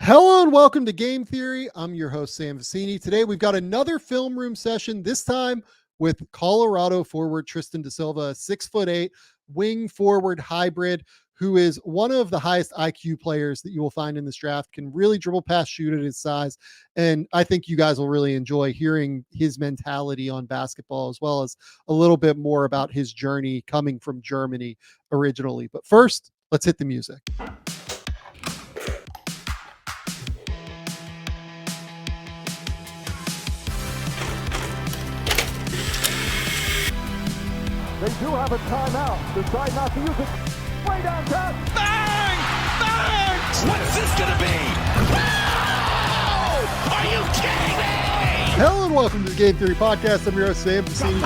Hello and welcome to Game Theory. I'm your host, Sam Vecenie. Today we've got another film room session, this time with Colorado forward Tristan da Silva, 6'8", wing forward hybrid, who is one of the highest IQ players that you will find in this draft, can really dribble past, shoot at his size. And I think you guys will really enjoy hearing his mentality on basketball, as well as a little bit more about his journey coming from Germany originally. But first, let's hit the music. They do have a timeout. Decide not to use it. Way downtown. Bang! Bang! What's this gonna be? Wow! Are you kidding me? Hello and welcome to the Game Theory Podcast. I'm your host, Sam Vecenie.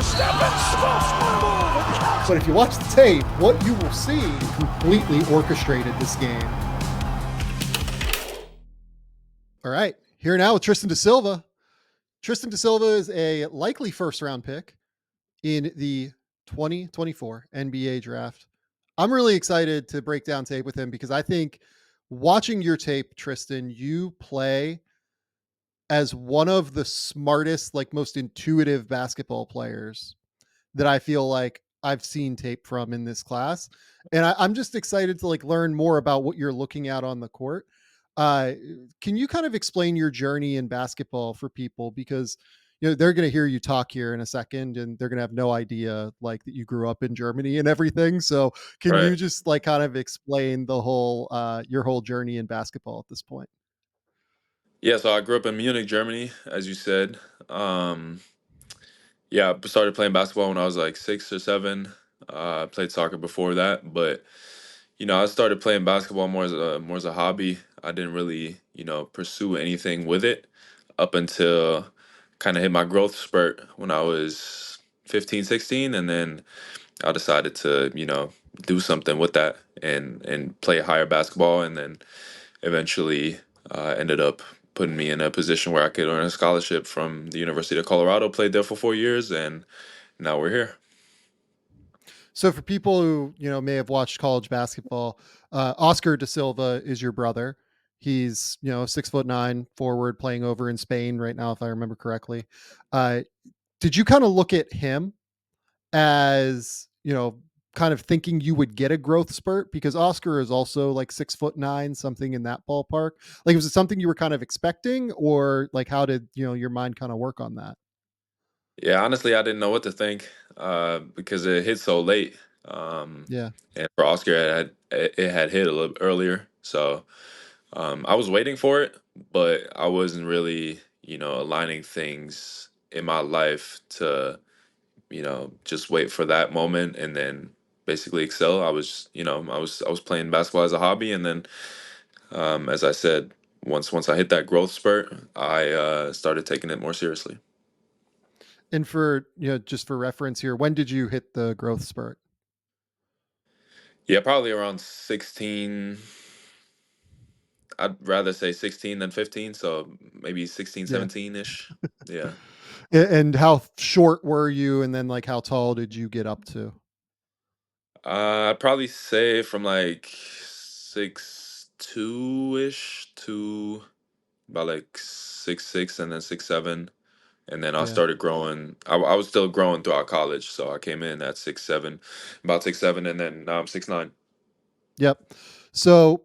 But if you watch the tape, what you will see completely orchestrated this game. All right, here now with Tristan da Silva. Tristan da Silva is a likely first-round pick in the 2024 NBA draft. I'm really excited to break down tape with him because I think watching your tape, Tristan, you play as one of the smartest, like most intuitive basketball players that I feel like I've seen tape from in this class. And I'm just excited to like learn more about what you're looking at on the court. Uh, can you kind of explain your journey in basketball for people? Because they're going to hear you talk here in a second and they're going to have no idea like that you grew up in Germany and everything. So can Right. you just like kind of explain the whole your whole journey in basketball at this point? Yeah, so I grew up in Munich, Germany, as you said. Um, yeah, I started playing basketball when I was like 6 or 7. I played soccer before that, but I started playing basketball more as a hobby. I didn't really, pursue anything with it up until kind of hit my growth spurt when I was 15, 16, and then I decided to, do something with that and play higher basketball, and then eventually ended up putting me in a position where I could earn a scholarship from the University of Colorado. Played there for 4 years, and now we're here. So for people who may have watched college basketball, Oscar da Silva is your brother. He's 6'9" forward playing over in Spain right now, if I remember correctly. Uh, did you kind of look at him as kind of thinking you would get a growth spurt, because Oscar is also like 6'9", something in that ballpark? Like, was it something you were kind of expecting, or like how did your mind kind of work on that? Yeah, honestly, I didn't know what to think because it hit so late. Yeah. And for Oscar, it had hit a little earlier, so I was waiting for it, but I wasn't really, aligning things in my life to, just wait for that moment and then basically excel. I was playing basketball as a hobby, and then, as I said, once I hit that growth spurt, I started taking it more seriously. And for just for reference here, when did you hit the growth spurt? Yeah, probably around 16. I'd rather say 16 than 15, so maybe 16, Yeah. 17-ish. Yeah. And how short were you? And then like how tall did you get up to? I'd probably say from like 6'2" ish to about like 6'6" and then 6'7", and then I Yeah. started growing. I was still growing throughout college, so I came in at 6'7", about 6'7", and then now I'm 6'9". Yep. So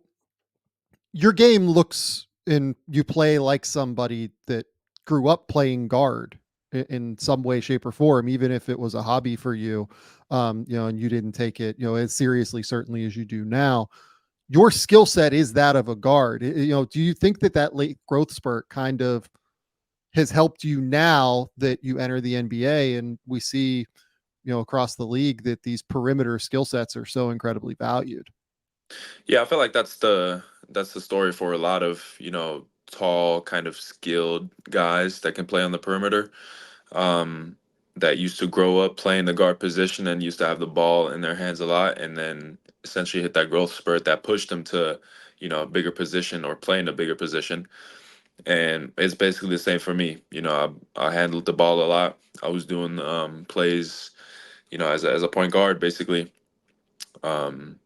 your game looks, and you play like somebody that grew up playing guard in some way, shape, or form, even if it was a hobby for you, and you didn't take it, as seriously, certainly, as you do now. Your skill set is that of a guard. Do you think that that late growth spurt kind of has helped you now that you enter the NBA and we see, across the league that these perimeter skill sets are so incredibly valued? Yeah, I feel like that's the story for a lot of tall, kind of skilled guys that can play on the perimeter. Um, that used to grow up playing the guard position and used to have the ball in their hands a lot, and then essentially hit that growth spurt that pushed them to a bigger position or playing a bigger position. And it's basically the same for me. I handled the ball a lot. I was doing plays, as a point guard basically. Um,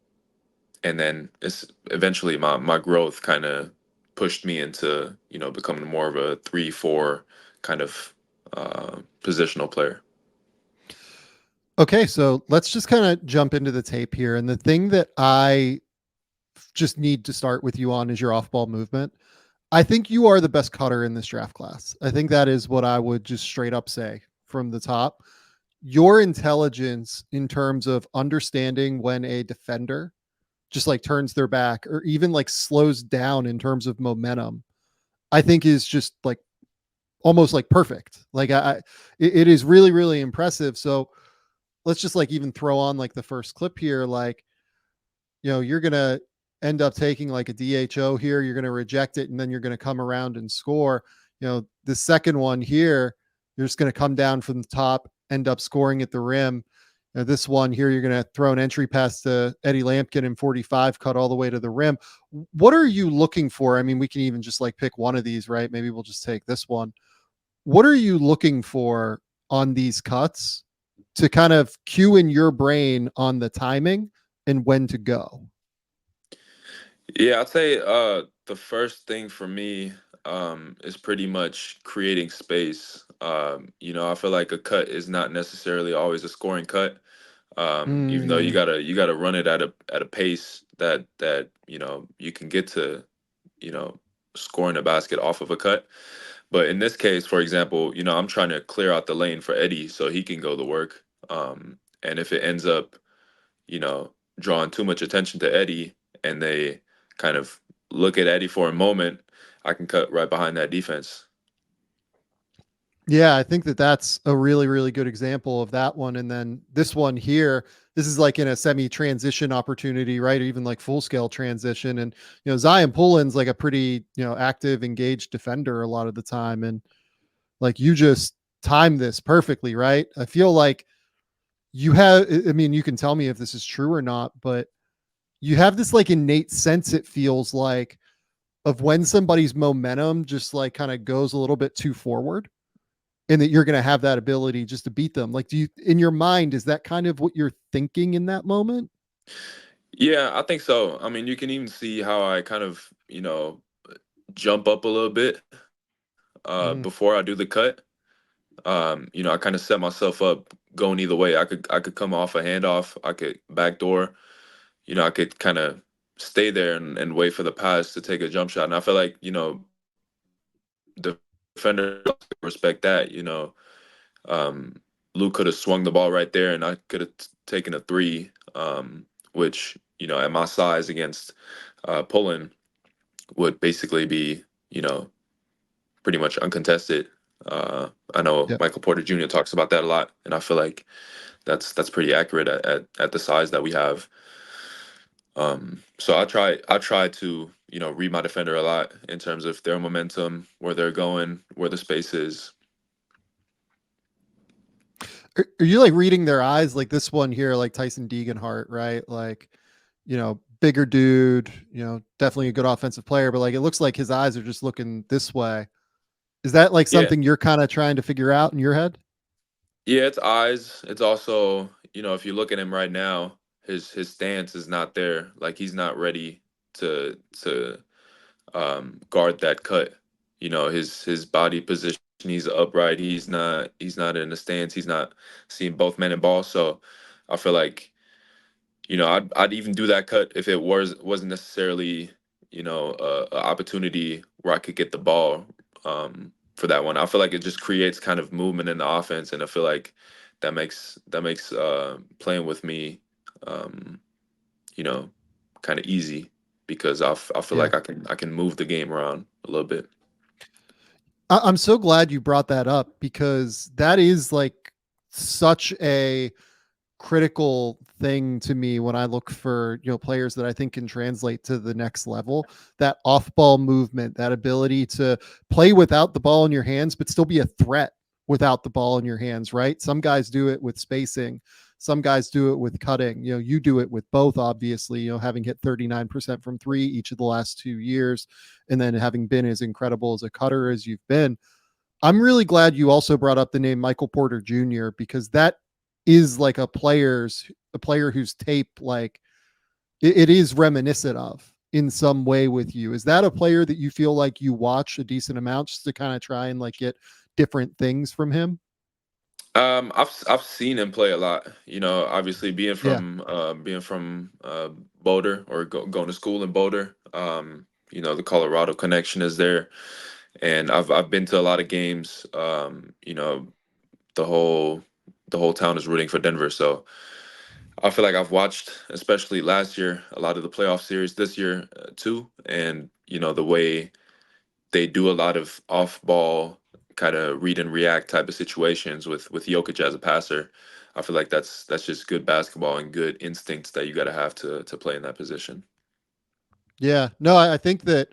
and then it's eventually my growth kind of pushed me into, becoming more of a 3-4 kind of positional player. Okay, so let's just kind of jump into the tape here. And the thing that I just need to start with you on is your off ball movement. I think you are the best cutter in this draft class. I think that is what I would just straight up say from the top. Your intelligence in terms of understanding when a defender just like turns their back or even like slows down in terms of momentum, I think is just like almost like perfect. Like it is really, really impressive. So let's just like even throw on like the first clip here. Like, you're going to end up taking like a DHO here. You're going to reject it. And then you're going to come around and score. The second one here, you're just going to come down from the top, end up scoring at the rim. This one here, you're going to throw an entry pass to Eddie Lampkin in 45, cut all the way to the rim. What are you looking for? I mean, we can even just like pick one of these, right? Maybe we'll just take this one. What are you looking for on these cuts to kind of cue in your brain on the timing and when to go? Yeah, I'd say the first thing for me is pretty much creating space. I feel like a cut is not necessarily always a scoring cut. Even though you Mm, gotta run it at a pace that you can get to, you know, scoring a basket off of a cut. But in this case, for example, I'm trying to clear out the lane for Eddie so he can go to work. And if it ends up, you know, drawing too much attention to Eddie and they kind of look at Eddie for a moment, I can cut right behind that defense. yeah, I think that that's a really, really good example of that one. And then this one here, this is like in a semi transition opportunity, right? Or even like full scale transition. And, Zion Pullen's like a pretty, active, engaged defender a lot of the time. And like you just timed this perfectly, right? I feel like you have, I mean, you can tell me if this is true or not, but you have this like innate sense, it feels like, of when somebody's momentum just like kind of goes a little bit too forward and that you're going to have that ability just to beat them. Like, do you, in your mind, is that kind of what you're thinking in that moment? Yeah, I think so. I mean, you can even see how I kind of, jump up a little bit Mm, before I do the cut. I kind of set myself up going either way. I could come off a handoff, I could backdoor, I could kind of stay there and wait for the pass to take a jump shot. And I feel like, the defender respect that, um, Luke could have swung the ball right there and I could have taken a three, which, at my size against Poland would basically be, pretty much uncontested. I know yeah. Michael Porter Jr. talks about that a lot, and I feel like that's pretty accurate at the size that we have. So I try to read my defender a lot in terms of their momentum, where they're going, where the space is. Are you like reading their eyes? Like this one here, like Tyson Degenhart, right? Like, bigger dude, definitely a good offensive player, but like it looks like his eyes are just looking this way. Is that like Yeah, something you're kind of trying to figure out in your head? yeah, it's eyes. It's also, if you look at him right now, his stance is not there. Like he's not ready to guard that cut. His body position. He's upright. He's not in the stance. He's not seeing both men and ball. So I feel like I'd even do that cut if it wasn't necessarily a opportunity where I could get the ball for that one. I feel like it just creates kind of movement in the offense, and I feel like that makes playing with me um, you know kind of easy because I feel Yeah. like I can move the game around a little bit. I'm so glad you brought that up because that is like such a critical thing to me when I look for, players that I think can translate to the next level. That off-ball movement, that ability to play without the ball in your hands but still be a threat without the ball in your hands, right? Some guys do it with spacing, some guys do it with cutting. You do it with both, obviously, having hit 39% from 3 each of the last 2 years and then having been as incredible as a cutter as you've been. I'm really glad you also brought up the name Michael Porter Jr. because that is like a player whose tape like it is reminiscent of. in some way with you. Is that a player that you feel like you watch a decent amount just to kind of try and like get different things from him? I've seen him play a lot. You know, obviously Yeah. being from Boulder, or going to school in Boulder. You know, the Colorado connection is there, and I've been to a lot of games. You know, the whole the whole town is rooting for Denver, so I feel like I've watched, especially last year, a lot of the playoff series this year too, and you know the way they do a lot of off-ball kind of read and react type of situations with Jokic as a passer. I feel like that's just good basketball and good instincts that you got to have to play in that position. Yeah. No, I think that,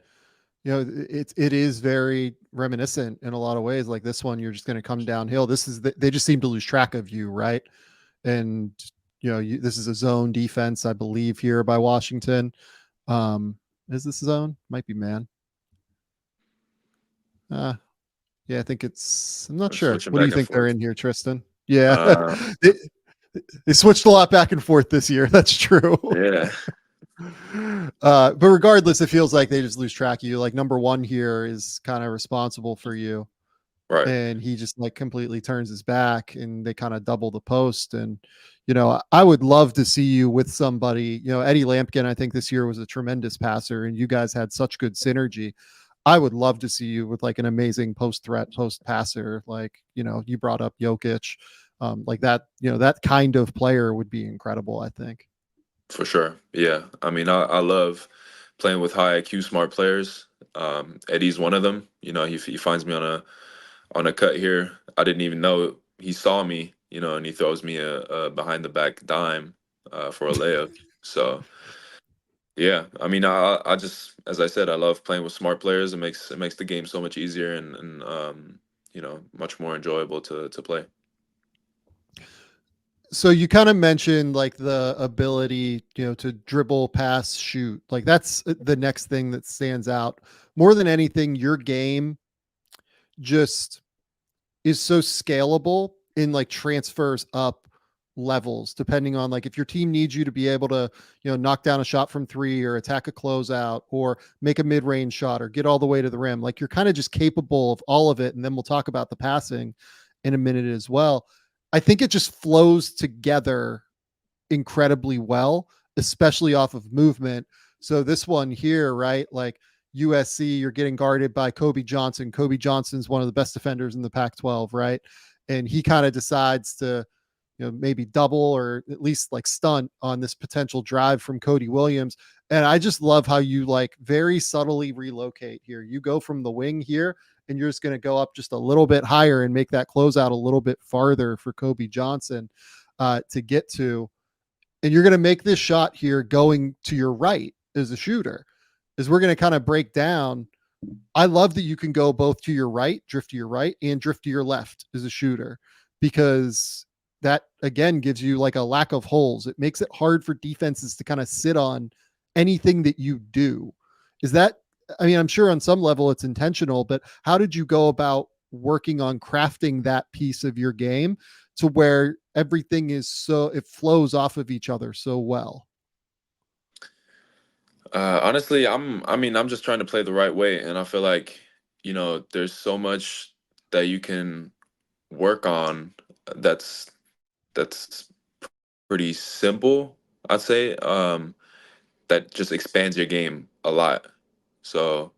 it is very reminiscent in a lot of ways. Like this one, you're just going to come downhill. They just seem to lose track of you, right? And this is a zone defense, I believe, here by Washington. Um, is this zone? Might be man. Uh, yeah, I think it's. I'm not We're sure. switching What do back you and think they're forth. in here, Tristan? Yeah, Uh, they, they switched a lot back and forth this year. That's true. yeah, But regardless, it feels like they just lose track of you. Like number one here is kind of responsible for you, right, and he just like completely turns his back, and they kind of double the post. And I would love to see you with somebody. Eddie Lampkin, I think this year was a tremendous passer, and you guys had such good synergy. I would love to see you with like an amazing post threat, post passer. Like, you brought up Jokic, like that, that kind of player would be incredible, I think. for sure. Yeah, I mean, I love playing with high IQ, smart players. Eddie's one of them. You know, he finds me on a cut here. I didn't even know he saw me, you know, and he throws me a behind the back dime for a layup. So yeah, I mean, I just, as I said, I love playing with smart players. It makes the game so much easier and you know, much more enjoyable to play. So you kind of mentioned like the ability, to dribble, pass, shoot. Like that's the next thing that stands out more than anything. Your game just is so scalable in like transfers up levels depending on like if your team needs you to be able to knock down a shot from three or attack a closeout or make a mid-range shot or get all the way to the rim. Like you're kind of just capable of all of it, and then we'll talk about the passing in a minute as well. I think it just flows together incredibly well, especially off of movement. So this one here, right? Like USC, you're getting guarded by Kobe Johnson. Kobe Johnson's one of the best defenders in the Pac-12, right? And he kind of decides to, maybe double or at least like stunt on this potential drive from Cody Williams. And I just love how you like very subtly relocate here. You go from the wing here and you're just going to go up just a little bit higher and make that closeout a little bit farther for Kobe Johnson to get to, and you're going to make this shot here going to your right as a shooter. As we're going to kind of break down, I love that you can go both to your right, drift to your right, and drift to your left as a shooter, because that again gives you like a lack of holes. It makes it hard for defenses to kind of sit on anything that you do. Is that, I mean, I'm sure on some level it's intentional, but how did you go about working on crafting that piece of your game to where everything is so it flows off of each other so well? Honestly, I'm just trying to play the right way, and I feel like, you know, there's so much that you can work on that's pretty simple, I'd say, that just expands your game a lot. So,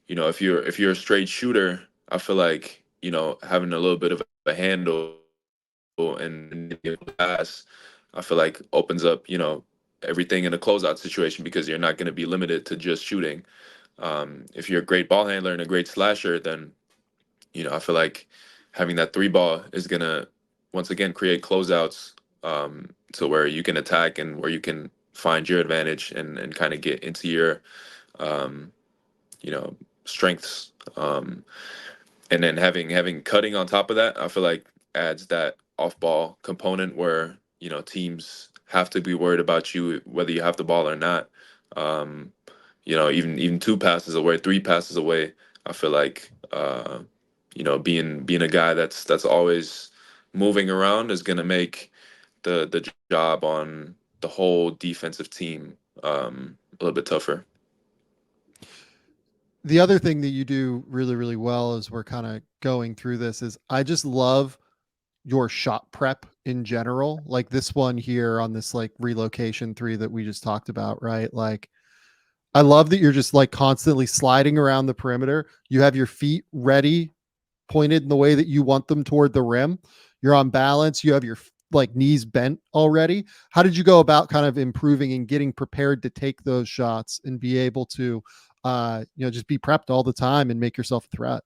you know, if you're a straight shooter, I feel like, you know, having a little bit of a handle and being able to pass, I feel like opens up, you know, everything in a closeout situation, because you're not going to be limited to just shooting. If you're a great ball handler and a great slasher, then, you know, I feel like having that three ball is gonna once again create closeouts, to where you can attack and where you can find your advantage and kind of get into your um, you know, strengths. And then having cutting on top of that, I feel like adds that off ball component where, you know, teams have to be worried about you whether you have the ball or not. Um, you know, even two passes away, three passes away, I feel like you know, being a guy that's always moving around is gonna make the job on the whole defensive team a little bit tougher. The other thing that you do really, really well as we're kind of going through this is I just love your shot prep in general. Like this one here on this like relocation three that we just talked about, right? Like I love that you're just like constantly sliding around the perimeter. You have your feet ready, pointed in the way that you want them toward the rim. You're on balance. You have your like knees bent already. How did you go about kind of improving and getting prepared to take those shots and be able to, just be prepped all the time and make yourself a threat?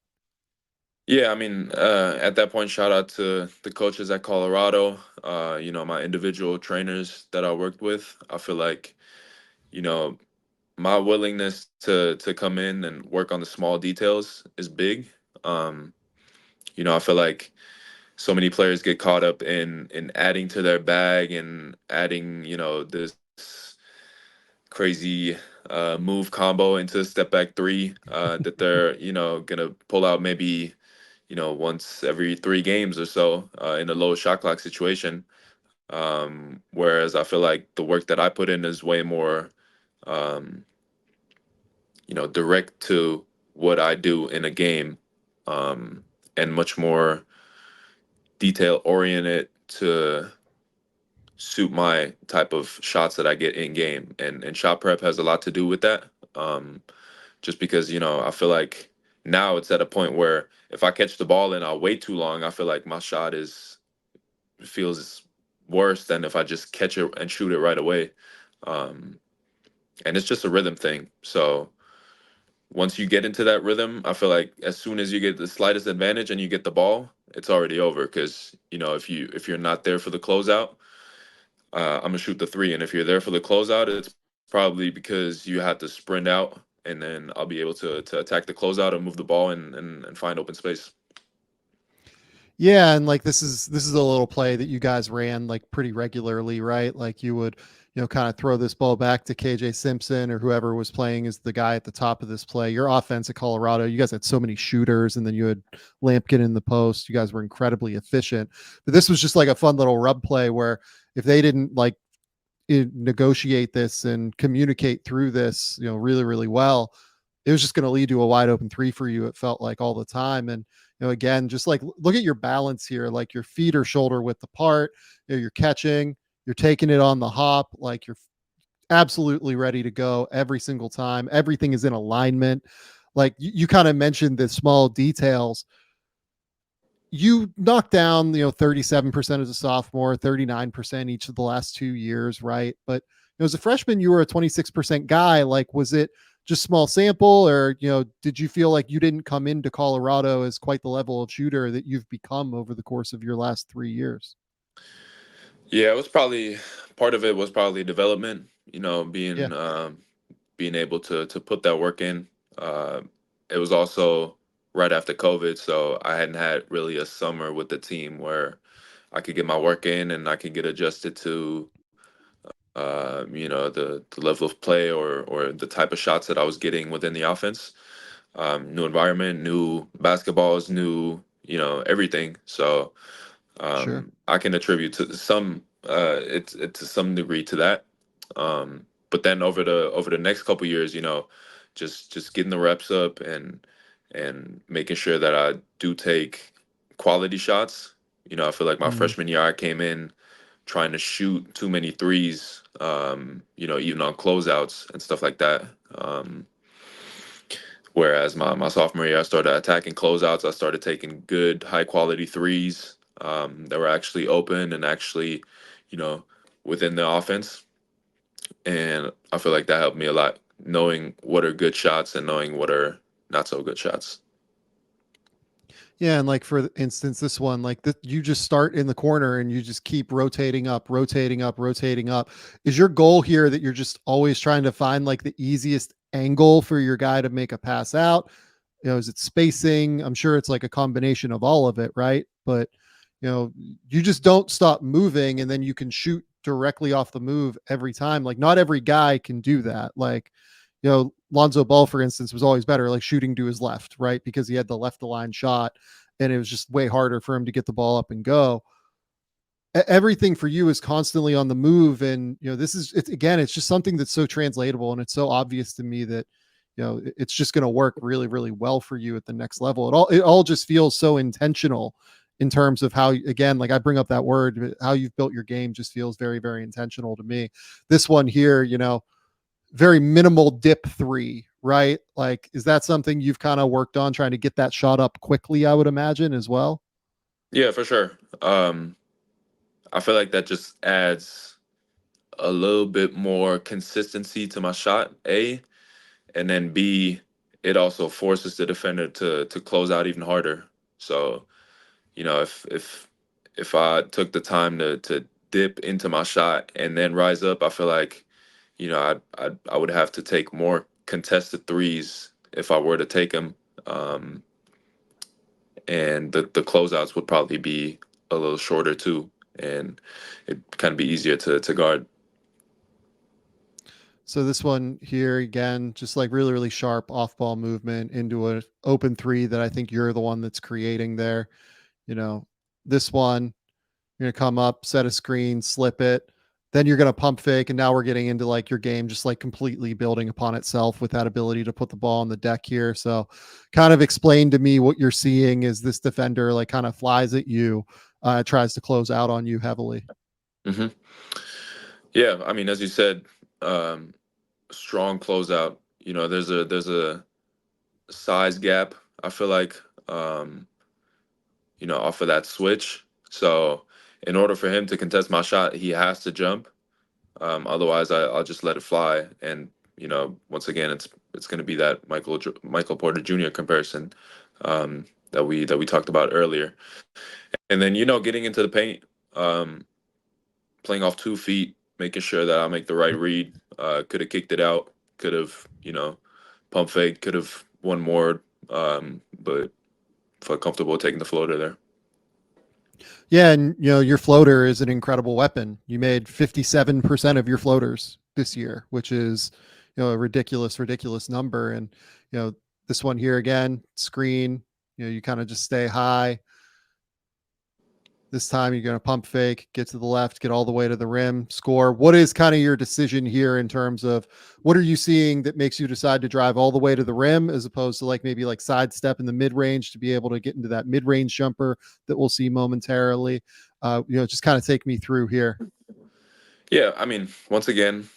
Yeah, I mean, at that point, shout out to the coaches at Colorado. My individual trainers that I worked with. I feel like, you know, my willingness to come in and work on the small details is big. Um, I feel like so many players get caught up in adding to their bag and adding, this crazy move combo into a step back three that they're, gonna pull out maybe, once every 3 games or so in a low shot clock situation. Whereas I feel like the work that I put in is way more, um, direct to what I do in a game, and much more detail oriented to suit my type of shots that I get in game. And shot prep has a lot to do with that. Um, just because, I feel like now it's at a point where if I catch the ball and I'll wait too long, I feel like my shot is feels worse than if I just catch it and shoot it right away. Um, and it's just a rhythm thing. So once you get into that rhythm, I feel like as soon as you get the slightest advantage and you get the ball, it's already over. Because if you're not there for the closeout, I'm gonna shoot the three, and if you're there for the closeout, it's probably because you have to sprint out, and then I'll be able to attack the closeout and move the ball and find open space. Yeah, and like this is a little play that you guys ran like pretty regularly, right? Like you would, kind of throw this ball back to KJ Simpson or whoever was playing as the guy at the top of this play. Your offense at Colorado, you guys had so many shooters, and then you had Lampkin in the post. You guys were incredibly efficient. But this was just like a fun little rub play where if they didn't like negotiate this and communicate through this, really, really well, it was just going to lead to a wide open three for you. It felt like all the time. And, again, just like look at your balance here. Like your feet are shoulder width apart. You're catching, you're taking it on the hop. Like you're absolutely ready to go every single time. Everything is in alignment. Like you kind of mentioned the small details. You knocked down, 37% as a sophomore, 39% each of the last 2 years, right? But as a freshman, you were a 26% guy. Like, was it just small sample, or, did you feel like you didn't come into Colorado as quite the level of shooter that you've become over the course of your last 3 years? Yeah, it was probably part of it was probably development. Yeah, Being able to put that work in. Uh, it was also right after COVID, so I hadn't had really a summer with the team where I could get my work in and I could get adjusted to the level of play or the type of shots that I was getting within the offense. New environment, new basketballs, new everything. So sure. I can attribute to some it's to some degree to that. But then over the next couple years, just getting the reps up and making sure that I do take quality shots. I feel like my Mm, freshman year I came in trying to shoot too many threes, even on closeouts and stuff like that. Whereas my sophomore year, I started attacking closeouts. I started taking good, high quality threes that were actually open and actually, you know, within the offense. And I feel like that helped me a lot, knowing what are good shots and knowing what are not so good shots. Yeah, and like for instance, this one, like you just start in the corner and you just keep rotating up, rotating up, rotating up. Is your goal here that you're just always trying to find like the easiest angle for your guy to make a pass out? Is it spacing? I'm sure it's like a combination of all of it, right? But you just don't stop moving, and then you can shoot directly off the move every time. Like not every guy can do that. Like Lonzo Ball, for instance, was always better, like shooting to his left, right? Because he had the left line shot, and it was just way harder for him to get the ball up and go. Everything for you is constantly on the move. And, this is, it's again, it's just something that's so translatable. And it's so obvious to me that, it's just going to work really, really well for you at the next level. It all just feels so intentional in terms of how, again, like I bring up that word, how you've built your game just feels very, very intentional to me. This one here, very minimal dip three, right? Like, is that something you've kind of worked on trying to get that shot up quickly, I would imagine as well? Yeah, for sure. I feel like that just adds a little bit more consistency to my shot, A, and then B, it also forces the defender to close out even harder. So, if I took the time to dip into my shot and then rise up, I feel like, I would have to take more contested threes if I were to take them. Um, and the closeouts would probably be a little shorter too, and it kind of be easier to guard. So this one here again, just like really, really sharp off ball movement into an open three that I think you're the one that's creating there. You know, this one, you're gonna come up, set a screen, slip it, then you're gonna pump fake, and now we're getting into like your game just like completely building upon itself with that ability to put the ball on the deck here. So kind of explain to me what you're seeing is this defender like kind of flies at you, tries to close out on you heavily. hmm Yeah, I mean, as you said, um, strong closeout. There's a size gap. I feel like, um, off of that switch. So in order for him to contest my shot, he has to jump. Otherwise, I'll just let it fly. And once again, it's going to be that Michael Porter Jr. comparison, that we talked about earlier. And then getting into the paint, um, playing off 2 feet, making sure that I make the right read. Could have kicked it out. Could have pump fake. Could have one more. But felt comfortable taking the floater there. Yeah, and your floater is an incredible weapon. You made 57% of your floaters this year, which is a ridiculous, ridiculous number. And you know, this one here again, screen, you kind of just stay high. This time you're going to pump fake, get to the left, get all the way to the rim, score. What is kind of your decision here in terms of what are you seeing that makes you decide to drive all the way to the rim as opposed to like maybe like sidestep in the mid range to be able to get into that mid range jumper that we'll see momentarily? Just kind of take me through here. Yeah, I mean, once again,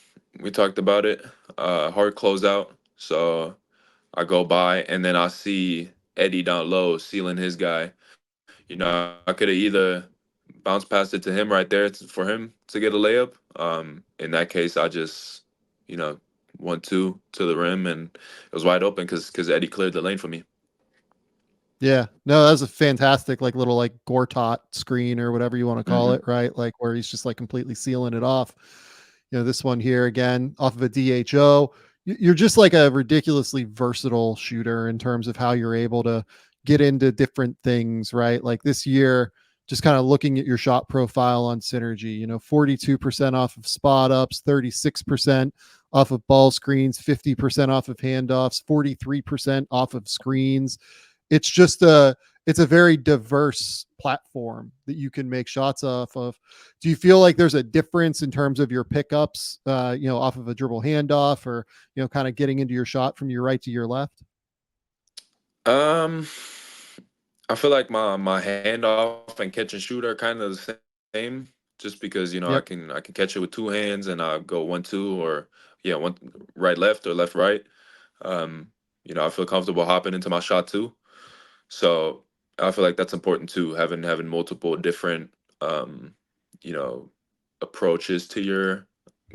we talked about it. Hard closeout. So I go by and then I see Eddie down low sealing his guy. I could have either bounced past it to him right there for him to get a layup. In that case, I just, you know, 1-2 to the rim and it was wide open because Eddie cleared the lane for me. Yeah, no, that was a fantastic, like little like Gortat screen or whatever you want to call hmm it, right? Like where he's just like completely sealing it off. This one here again off of a DHO. You're just like a ridiculously versatile shooter in terms of how you're able to get into different things, right? Like this year, just kind of looking at your shot profile on Synergy, 42% off of spot ups, 36% off of ball screens, 50% off of handoffs, 43% off of screens. It's just it's a very diverse platform that you can make shots off of. Do you feel like there's a difference in terms of your pickups, off of a dribble handoff or, kind of getting into your shot from your right to your left? Um, I feel like my handoff and catch and shoot are kind of the same, just because I Yep. can I can catch it with two hands and I go 1-2 or yeah one right left or left right. Um, I feel comfortable hopping into my shot too. So I feel like that's important too, having multiple different um, you know, approaches to your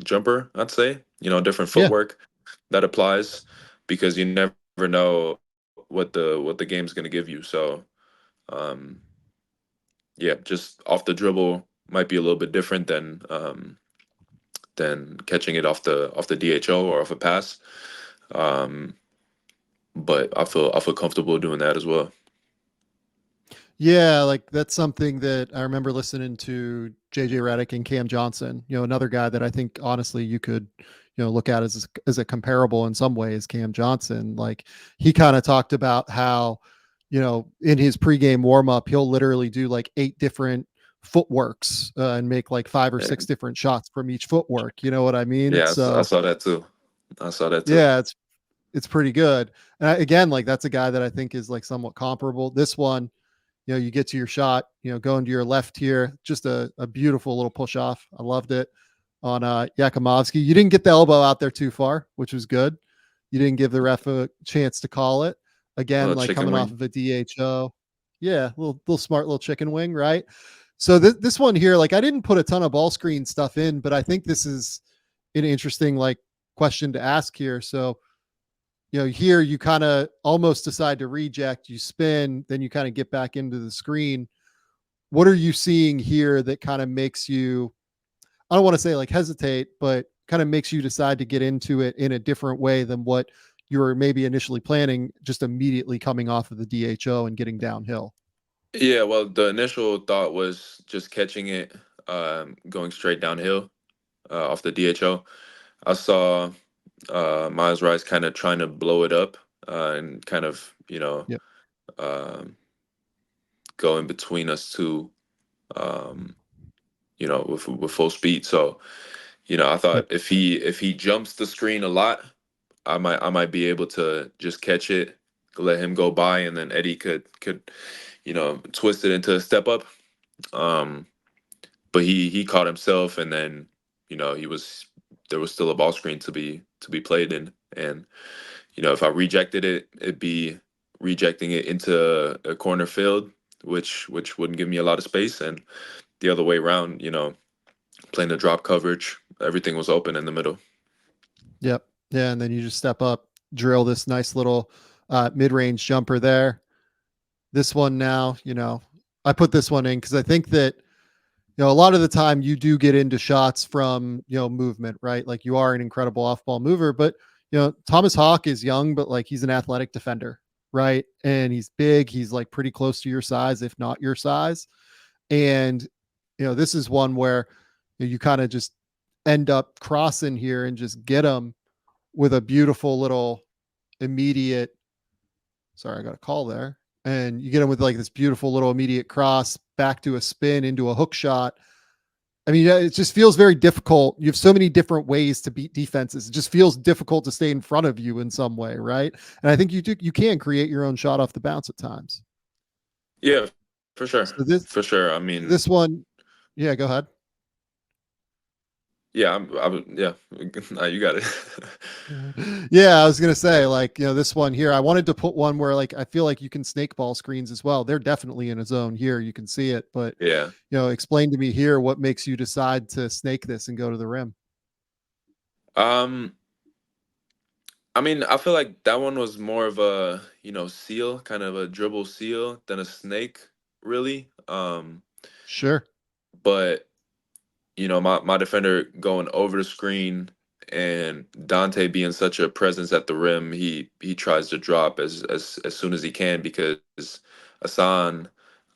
jumper, I'd say. Different Yeah. footwork that applies because you never know what the game's gonna give you. So um yeah, just off the dribble might be a little bit different than catching it off the DHO or off a pass. Um, but I feel comfortable doing that as well. Yeah, like that's something that I remember listening to JJ Redick and Cam Johnson, another guy that I think honestly you could, look at as a comparable in some ways, Cam Johnson. Like he kind of talked about how, in his pregame warm-up, he'll literally do like 8 different footworks and make like 5 or 6 And different shots from each footwork. You know what I mean? yeah, I So saw that too. I saw that too. yeah, it's pretty good. And again, like that's a guy that I think is like somewhat comparable. This one, you get to your shot, going to your left here, just a beautiful little push off. I loved it on Yakimovsky. You didn't get the elbow out there too far, which was good. You didn't give the ref a chance to call it. Again, like Chicken coming off wing. of a DHO. Yeah, little smart little chicken wing, right? So this one here, like I didn't put a ton of ball screen stuff in, but I think this is an interesting like question to ask here. So here you kind of almost decide to reject, you spin, then you kind of get back into the screen. What are you seeing here that kind of makes you, I don't want to say like hesitate, but kind of makes you decide to get into it in a different way than what you were maybe initially planning, just immediately coming off of the DHO and getting downhill? Yeah, well, the initial thought was just catching it, going straight downhill off the DHO. I saw Miles Rice kind of trying to blow it up and kind of, Yep. um, go in between us two, um, with full speed. So, I Yep. thought if he jumps the screen a lot, I might be able to just catch it, let him go by, and then Eddie could twist it into a step up. Um, but he caught himself, and then he was there was still a ball screen to be played in, and if I rejected it, it'd be rejecting it into a corner field, which wouldn't give me a lot of space, and the other way around, playing the drop coverage, everything was open in the middle. Yep. Yeah. And then you just step up, drill this nice little mid-range jumper there. This one now, I put this one in because I think that a lot of the time you do get into shots from, movement, right? Like you are an incredible off ball mover, but, Thomas Hawk is young, but like he's an athletic defender, right? And he's big. He's like pretty close to your size, if not your size. And, this is one where you kind of just end up crossing here and just get him with a beautiful little immediate, sorry, I got a call there. And you get him with like this beautiful little immediate cross back to a spin into a hook shot. I mean, it just feels very difficult. You have so many different ways to beat defenses. It just feels difficult to stay in front of you in some way, right? And I think you can create your own shot off the bounce at times. Yeah, for sure, So this for sure. I mean, this one, yeah, go ahead. yeah, yeah, you got it. Yeah, I was gonna say, like, this one here, I wanted to put one where like I feel like you can snake ball screens as well. They're definitely in a zone here. You can see it, but Yeah. explain to me here what makes you decide to snake this and go to the rim. Um, I mean, I feel like that one was more of a, seal, kind of a dribble seal than a snake, really. Sure. But my defender going over the screen and Dante being such a presence at the rim, he tries to drop as soon as he can because Hassan,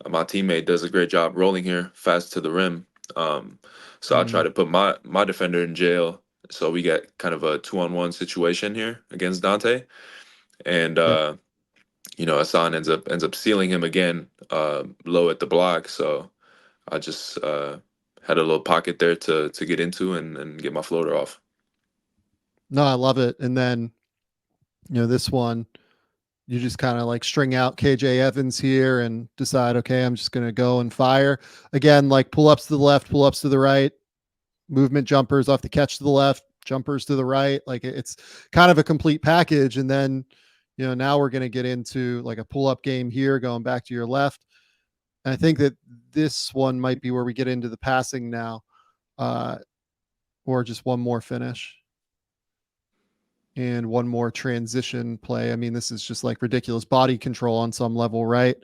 my teammate, does a great job rolling here fast to the rim. Um, so I try Mm, to put my defender in jail. So we get kind of a 2-on-1 situation here against Dante, and yep. Hassan ends up sealing him again, low at the block. So I just had a little pocket there to get into and get my floater off. No, I love it. And then, this one, you just kind of like string out KJ Evans here and decide, okay, I'm just going to go and fire. Again, like pull ups to the left, pull ups to the right, movement jumpers off the catch to the left, jumpers to the right. Like it's kind of a complete package. And then, now we're going to get into like a pull up game here, going back to your left. And I think that this one might be where we get into the passing now, uh, or just one more finish and one more transition play. I mean, this is just like ridiculous body control on some level, right?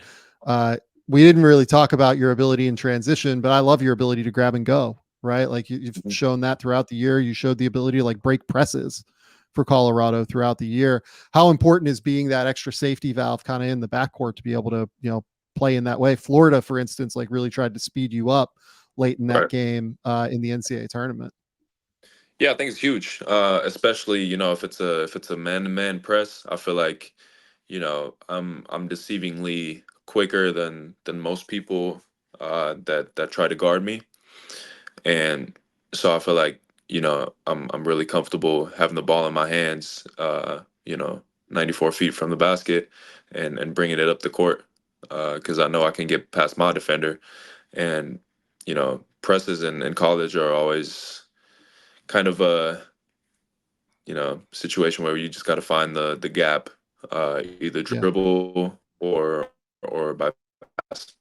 Uh, we didn't really talk about your ability in transition, but I love your ability to grab and go, right? Like you've Mhm. shown that throughout the year. You showed the ability to like break presses for Colorado throughout the year. How important is being that extra safety valve kind of in the backcourt to be able to, play in that way? Florida, for instance, like really tried to speed you up late in that Right. game in the NCAA tournament. Yeah, I think it's huge, especially if it's a man-to-man press. I feel like I'm deceivingly quicker than most people that try to guard me, and so I feel like I'm really comfortable having the ball in my hands. 94 feet from the basket and bringing it up the court because I know I can get past my defender. And presses in college are always kind of a situation where you just got to find the gap, either Yeah. dribble or by pass.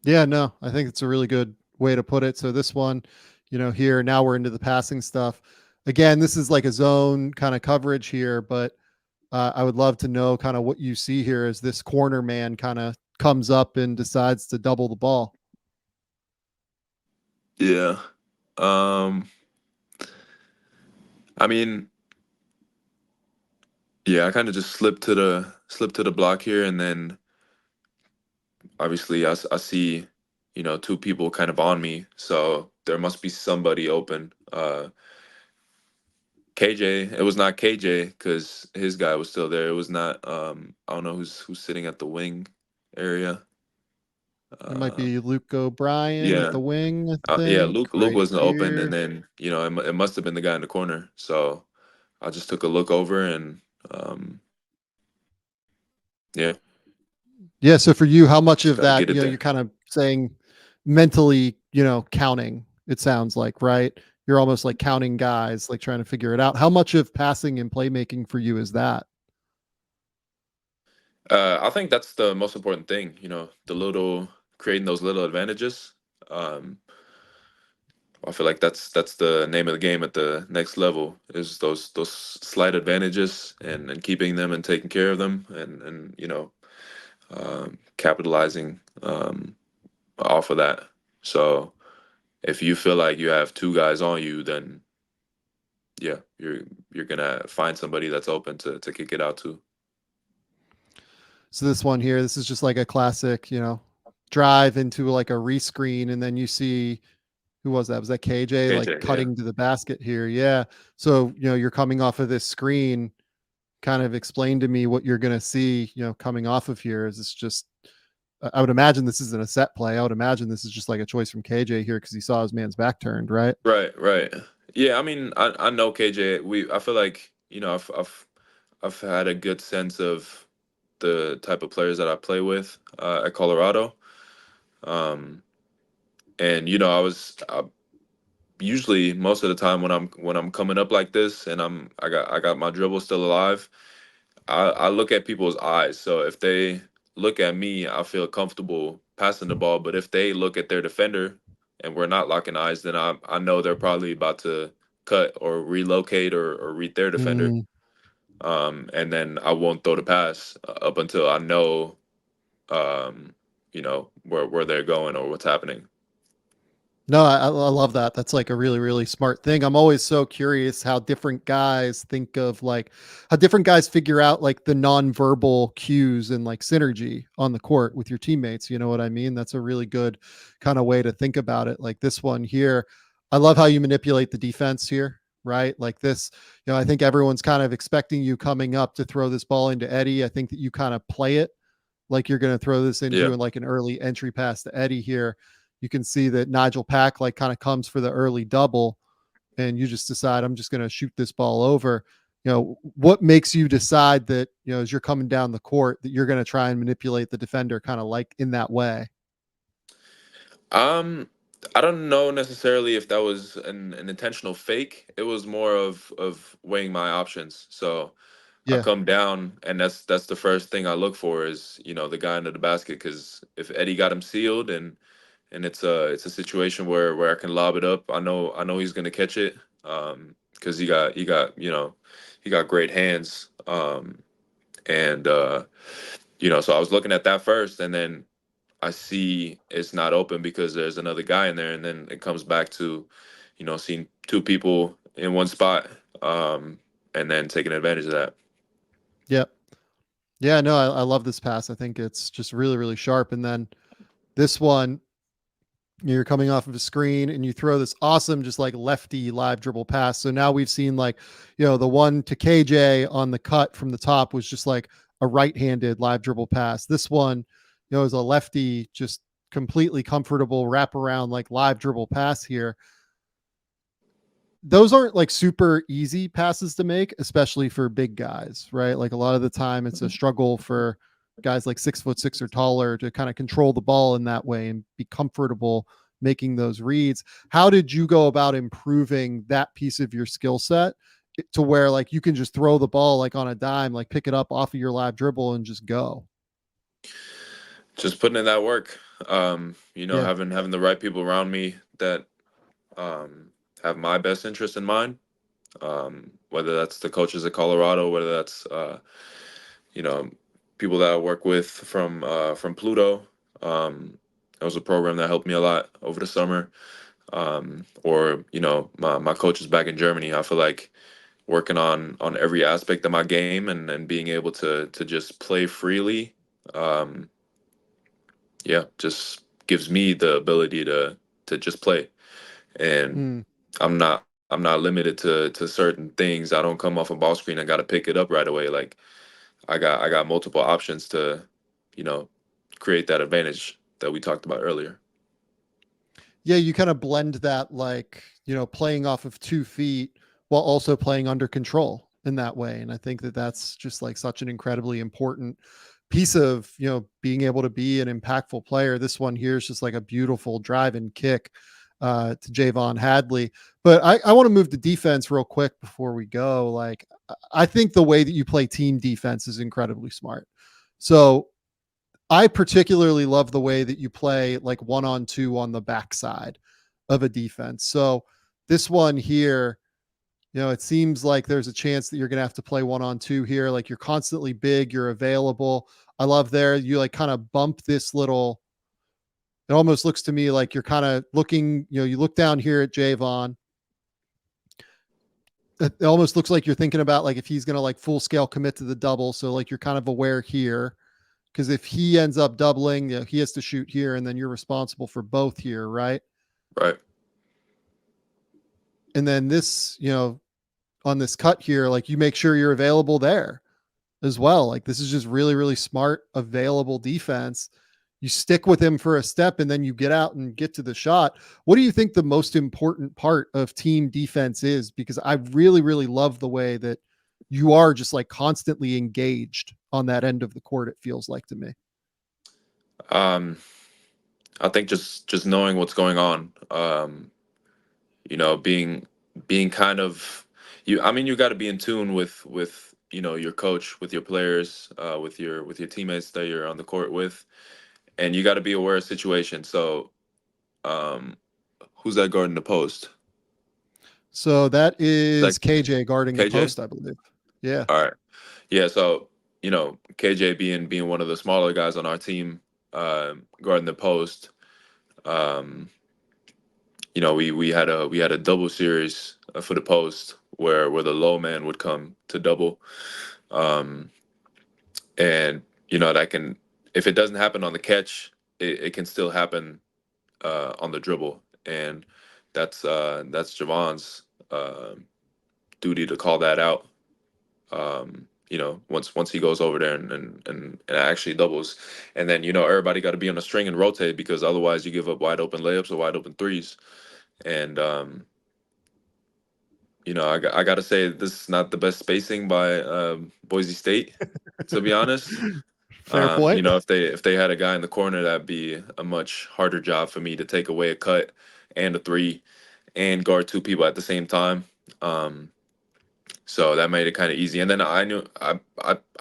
Yeah, no, I think it's a really good way to put it. So this one, here now we're into the passing stuff. Again, this is like a zone kind of coverage here, but I would love to know kind of what you see here as this corner man kind of comes up and decides to double the ball. Yeah. Um, I mean, yeah, I kind of just slipped to the block here, and then obviously I see, two people kind of on me, so there must be somebody open. KJ, it was not KJ because his guy was still there. It was not. I don't know who's sitting at the wing area. It might Uh, be Luke O'Brien at yeah, the wing, I yeah. think, Luke right wasn't open, and here. then it must have been the guy in the corner. So I just took a look over, and yeah, Yeah. So for you, how much just of got to that, get it you're there. kind of saying mentally, counting, it sounds like, right? You're almost like counting guys, like trying to figure it out. How much of passing and playmaking for you is that? I think that's the most important thing. Creating those little advantages. Um, I feel like that's the name of the game at the next level is those slight advantages and keeping them and taking care of them and capitalizing off of that. So if you feel like you have two guys on you, then yeah, you're gonna find somebody that's open to kick it out to. So this one here, this is just like a classic, drive into like a rescreen, and then you see who was that? Was that KJ like KJ, yeah. cutting to the basket here? Yeah. So you're coming off of this screen. Kind of explain to me what you're going to see, coming off of here. Is this just? I would imagine this isn't a set play. I would imagine this is just like a choice from KJ here because he saw his man's back turned, right? Right, right. Yeah, I mean, I know KJ. I feel like I've had a good sense of the type of players that I play with at Colorado. Um, and usually most of the time when I'm coming up like this and I got my dribble still alive. I look at people's eyes. So if they look at me, I feel comfortable passing the ball. But if they look at their defender and we're not locking eyes, then I know they're probably about to cut or relocate or read their defender. Mm. And then I won't throw the pass up until I know, where they're going or what's happening. No, I love that. That's like a really, really smart thing. I'm always so curious how different guys think of like how different guys figure out like the nonverbal cues and like synergy on the court with your teammates. You know what I mean? That's a really good kind of way to think about it. Like this one here, I love how you manipulate the defense here, right? Like this, I think everyone's kind of expecting you coming up to throw this ball into Eddie. I think that you kind of play it like you're going to throw this into Yeah. and like an early entry pass to Eddie here. You can see that Nigel Pack like kind of comes for the early double, and you just decide I'm just going to shoot this ball over. What makes you decide that as you're coming down the court that you're going to try and manipulate the defender kind of like in that way? Um, I don't know necessarily if that was an intentional fake. It was more of weighing my options. So I Yeah. come down, and that's the first thing I look for is the guy under the basket. Because if Eddie got him sealed, and it's a situation where I can lob it up, I know he's gonna catch it. Because he got great hands. And so I was looking at that first, and then I see it's not open because there's another guy in there, and then it comes back to, seeing two people in one spot, and then taking advantage of that. Yeah. Yeah. No, I love this pass. I think it's just really, really sharp. And then this one, you're coming off of a screen and you throw this awesome just like lefty live dribble pass. So now we've seen like the one to KJ on the cut from the top was just like a right-handed live dribble pass. This one is a lefty, just completely comfortable wrap around like live dribble pass here. those aren't like super easy passes to make, especially for big guys, right? Like a lot of the time it's a struggle for guys like 6'6" or taller to kind of control the ball in that way and be comfortable making those reads. How did you go about improving that piece of your skill set to where like you can just throw the ball like on a dime, like pick it up off of your live dribble and just go? Just putting in that work. Yeah. Having the right people around me that have my best interest in mind. Whether that's the coaches at Colorado, whether that's you know people that I work with from Pluto. That was a program that helped me a lot over the summer. Or my coaches back in Germany. I feel like working on every aspect of my game and being able to just play freely. Um, yeah, just gives me the ability to just play. And Mm. I'm not limited to certain things. I don't come off a ball screen and got to pick it up right away. Like I got multiple options to, you know, create that advantage that we talked about earlier. Yeah, you kind of blend that like, playing off of 2 feet while also playing under control in that way, and I think that that's just like such an incredibly important piece of, being able to be an impactful player. This one here is just like a beautiful drive and kick to Javon Hadley. But I want to move to defense real quick before we go. Like, I think the way that you play team defense is incredibly smart. So I particularly love the way that you play like 1-on-2 on the backside of a defense. So this one here, it seems like there's a chance that you're going to have to play 1-on-2 here. Like you're constantly big, you're available. I love there. You like kind of bump this little, it almost looks to me like you're kind of looking, you look down here at Javon. It almost looks like you're thinking about like if he's going to like full scale commit to the double. So like you're kind of aware here. Because if he ends up doubling, he has to shoot here, and then you're responsible for both here, right? Right. And then this, on this cut here, like you make sure you're available there as well. Like this is just really, really smart, available defense. You stick with him for a step, and then you get out and get to the shot. What do you think the most important part of team defense is? Because I really, really love the way that you are just like constantly engaged on that end of the court. It feels like to me. Um, I think just knowing what's going on. Being kind of you. I mean, you got to be in tune with your coach, with your players, with your teammates that you're on the court with, and you got to be aware of situations. So, um, who's that guarding the post? So that Is that is KJ guarding the KJ? post, I believe. Yeah. All right. Yeah. So KJ being one of the smaller guys on our team, guarding the post. Um, we had a double series for the post where the low man would come to double, um, and that can, if it doesn't happen on the catch, it can still happen on the dribble, and that's Javon's duty to call that out. Once he goes over there and actually doubles, and then everybody got to be on a string and rotate because otherwise you give up wide open layups or wide open threes. And I got to say this is not the best spacing by Boise State, to be honest. Fair point. If they had a guy in the corner, that'd be a much harder job for me to take away a cut and a three and guard two people at the same time. So that made it kind of easy. And then I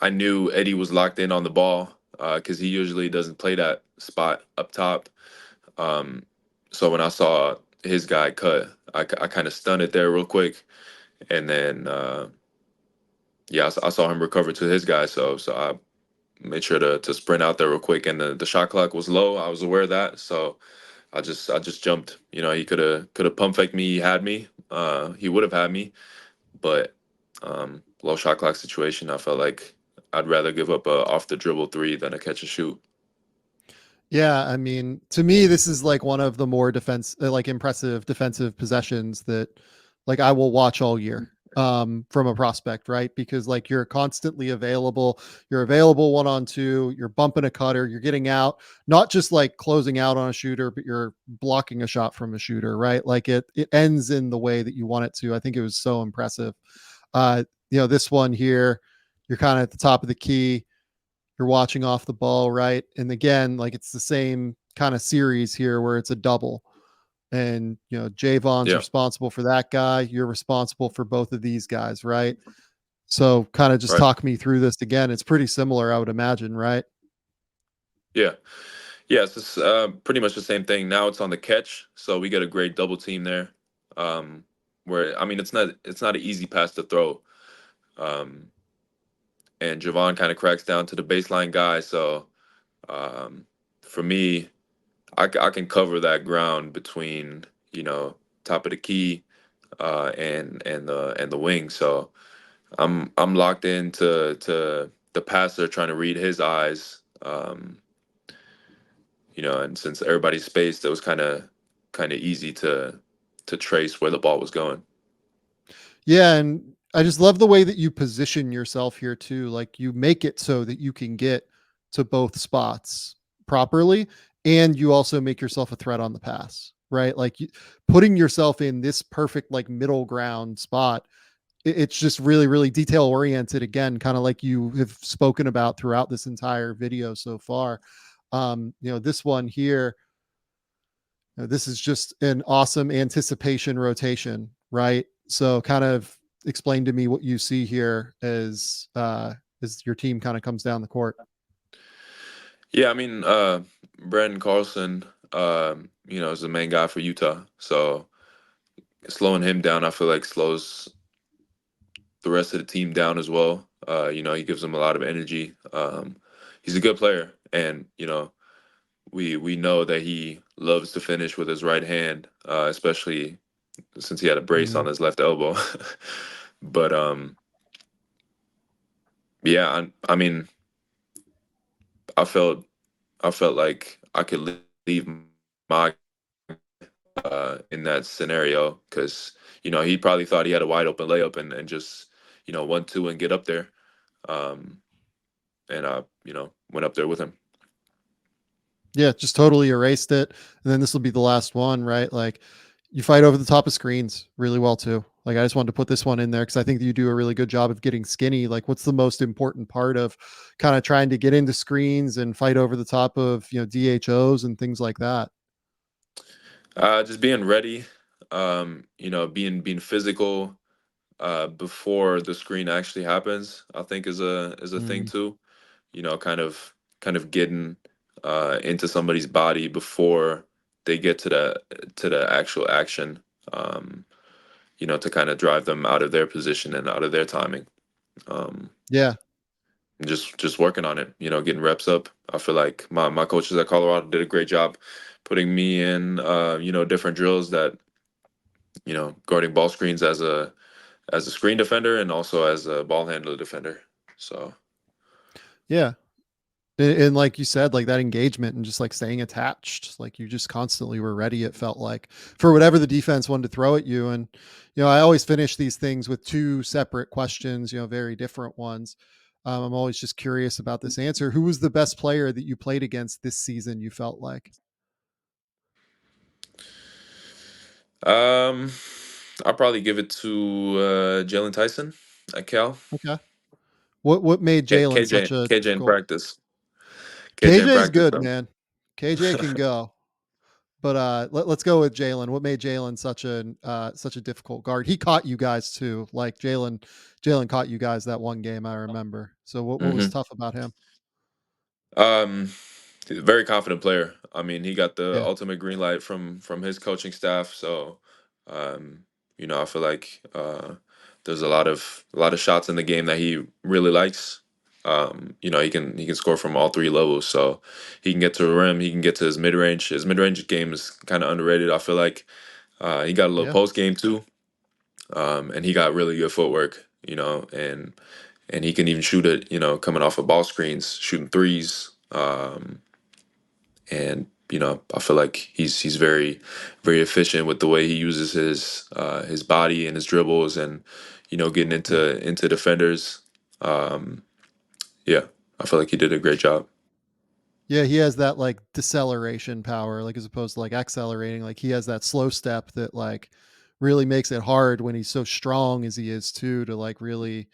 knew Eddie was locked in on the ball because he usually doesn't play that spot up top. Um, so when I saw his guy cut, I kind of stunned it there real quick, and then yeah, I saw him recover to his guy. So I made sure to sprint out there real quick, and the shot clock was low. I was aware of that, so I just jumped. He could have pump faked me. He had me. He would have had me, but low shot clock situation. I felt like I'd rather give up a off the dribble three than a catch and shoot. Yeah, I mean, to me, this is like one of the more like impressive defensive possessions that like I will watch all year. from a prospect, right? Because like you're constantly available, you're available 1-on-2, you're bumping a cutter, you're getting out, not just like closing out on a shooter, but you're blocking a shot from a shooter, right? Like it ends in the way that you want it to. I think it was so impressive. This one here, you're kind of at the top of the key, you're watching off the ball, right? And again, like it's the same kind of series here where it's a double. And Javon's Yeah, responsible for that guy. You're responsible for both of these guys, right? So kind of just right. talk me through this again. It's pretty similar, I would imagine, right? Yeah. Yeah, it's just, pretty much the same thing. Now it's on the catch, so we get a great double team there. Um, where I mean, it's not an easy pass to throw, um, and Javon kind of cracks down to the baseline guy. So um, for me, I can cover that ground between top of the key and the wing. So I'm locked into to the passer trying to read his eyes. And since everybody's spaced, it was kind of easy to trace where the ball was going. Yeah, and I just love the way that you position yourself here too. Like you make it so that you can get to both spots properly, and you also make yourself a threat on the pass, right? Like putting yourself in this perfect like middle ground spot. It's just really, really detail oriented. Again, kind of like you have spoken about throughout this entire video so far. This one here, this is just an awesome anticipation rotation, right? So kind of explain to me what you see here as your team kind of comes down the court. Yeah, I mean, Brandon Carlson, is the main guy for Utah. So slowing him down, I feel like slows the rest of the team down as well. He gives them a lot of energy. He's a good player, and we know that he loves to finish with his right hand, especially since he had a brace on Mhm. his left elbow. But yeah, I mean, I felt I felt like I could leave my in that scenario because he probably thought he had a wide open layup and just 1-2 and get up there. Um, and I went up there with him. Yeah, just totally erased it. And then this will be the last one, right? Like you fight over the top of screens really well too. Like I just wanted to put this one in there because I think that you do a really good job of getting skinny. Like what's the most important part of kind of trying to get into screens and fight over the top of, DHOs and things like that? Just being ready, being physical before the screen actually happens. I think is a thing Mm, too. Kind of getting into somebody's body before they get to the actual action. Um, to kind of drive them out of their position and out of their timing. Um, yeah. just working on it, getting reps up. I feel like my coaches at Colorado did a great job putting me in, different drills that, guarding ball screens as a screen defender and also as a ball handler defender. So Yeah. And like you said, like that engagement and just like staying attached, like you just constantly were ready. It felt like for whatever the defense wanted to throw at you. And, I always finish these things with two separate questions, very different ones. I'm always just curious about this answer. Who was the best player that you played against this season? You felt like, um, I'll probably give it to Jalen Tyson at Cal. okay. What made Jalen KJ such a KJ in difficult? practice. KJ in KJ's practice good, though. man. KJ can go. But let's go with Jalen. What made Jalen such a difficult guard? He caught you guys too. Like Jalen caught you guys that one game I remember. So what was hmm tough about him? Um, he's a very confident player. I mean, he got the Yeah, ultimate green light from his coaching staff. So, um, I feel like there's a lot of shots in the game that he really likes. He can score from all three levels. So he can get to the rim. He can get to his mid range. His mid range game is kind of underrated. I feel like he got a little yeah, post game too, and he got really good footwork. And he can even shoot it. Coming off of ball screens, shooting threes. And I feel like he's very very efficient with the way he uses his body and his dribbles, and getting Yeah. into defenders. Um, yeah, I feel like he did a great job Yeah, he has that, like, deceleration power, like, as opposed to, like, accelerating, like, he has that slow step that, like, really makes it hard when he's so strong as he is too to, like, really,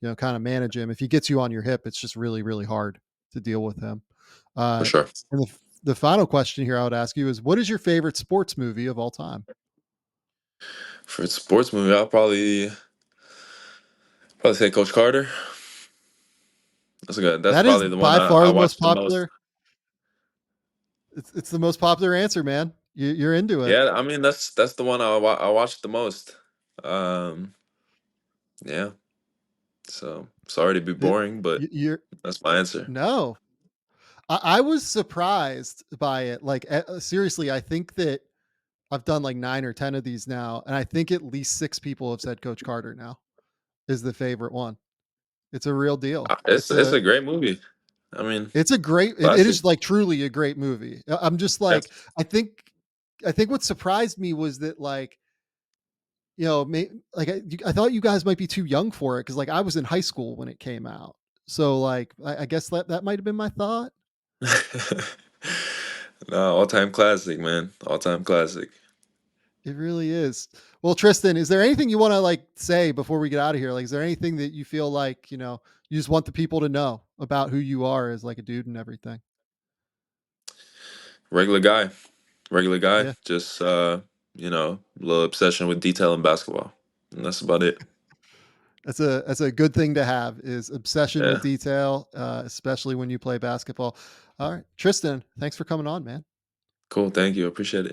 kinda manage him. If he gets you on your hip, it's just really, really hard to deal with him. for Uh, sure. and the final question here I would ask you is, what is your favorite sports movie of all time? For a sports movie, I'll probably say Coach Carter. That's good. That's That is probably the one by I far the most watched the most. popular. It's the most popular answer, man. You're into it. Yeah, I mean that's the one I watched the most. Um, yeah. So sorry to be It boring, but you're that's my answer. no. I was surprised by it. Like, seriously, I think that I've done like 9 or 10 of these now, and I think at least 6 people have said Coach Carter now is the favorite one. It's a real deal. It's a great movie. I mean, It's a great it classic. is, like, truly a great movie. I'm just Yes. like, I think what surprised me was that, like, I thought you guys might be too young for it because, like, I was in high school when it came out. So, like, I guess that might have been my thought. No, all time classic, man. All time classic. It really is. Well, Tristan, is there anything you wanna, like, say before we get out of here? Like, is there anything that you feel like, you just want the people to know about who you are as, like, a dude and everything? Regular guy. Regular guy. Yeah. Just a little obsession with detail in basketball. And that's about it. That's a good thing to have is obsession with Yeah. detail, especially when you play basketball. Alright. Tristan, thanks for coming on, man. Cool. Thank you. Appreciate it.